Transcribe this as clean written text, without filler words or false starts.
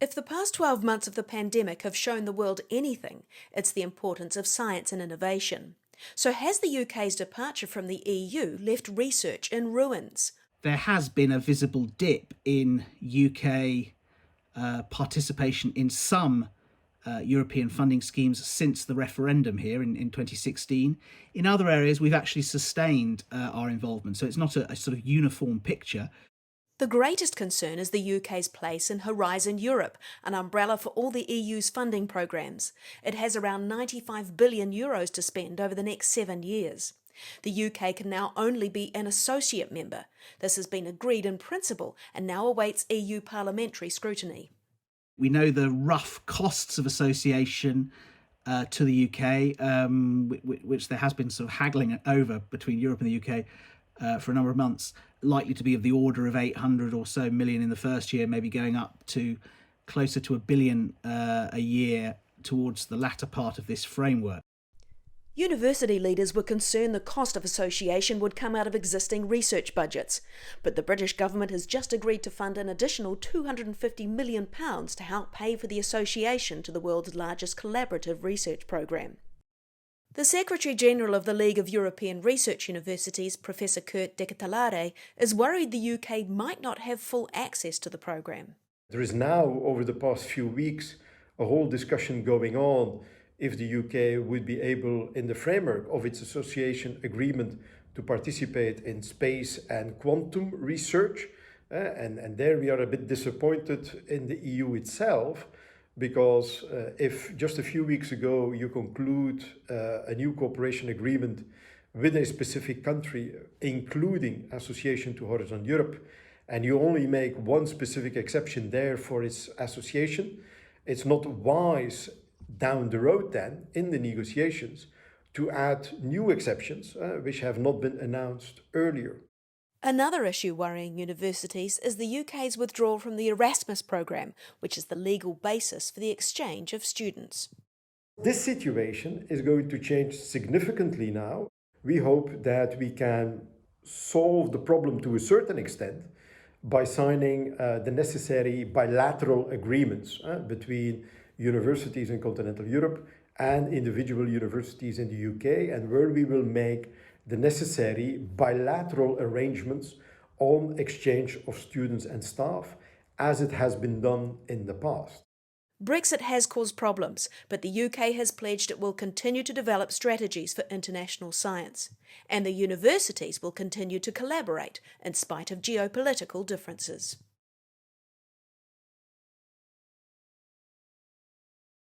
If the past 12 months of the pandemic have shown the world anything, it's the importance of science and innovation. So has the UK's departure from the EU left research in ruins? There has been a visible dip in UK participation in some European funding schemes since the referendum here in 2016. In other areas, we've actually sustained our involvement. So it's not a sort of uniform picture. The greatest concern is the UK's place in Horizon Europe, an umbrella for all the EU's funding programmes. It has around €95 billion to spend over the next 7 years. The UK can now only be an associate member. This has been agreed in principle and now awaits EU parliamentary scrutiny. We know the rough costs of association to the UK, which there has been sort of haggling over between Europe and the UK for a number of months, likely to be of the order of 800 or so million in the first year, maybe going up to closer to £1 billion a year towards the latter part of this framework. University leaders were concerned the cost of association would come out of existing research budgets, but the British government has just agreed to fund an additional £250 million to help pay for the association to the world's largest collaborative research programme. The Secretary-General of the League of European Research Universities, Professor Kurt De Ketelare, is worried the UK might not have full access to the programme. There is now, over the past few weeks, a whole discussion going on if the UK would be able, in the framework of its association agreement, to participate in space and quantum research. And there we are a bit disappointed in the EU itself, because if just a few weeks ago you conclude a new cooperation agreement with a specific country, including association to Horizon Europe, and you only make one specific exception there for its association, it's not wise down the road then, in the negotiations, to add new exceptions which have not been announced earlier. Another issue worrying universities is the UK's withdrawal from the Erasmus programme, which is the legal basis for the exchange of students. This situation is going to change significantly now. We hope that we can solve the problem to a certain extent by signing the necessary bilateral agreements between universities in continental Europe and individual universities in the UK, and where we will make the necessary bilateral arrangements on exchange of students and staff, as it has been done in the past. Brexit has caused problems, but the UK has pledged it will continue to develop strategies for international science, and the universities will continue to collaborate in spite of geopolitical differences.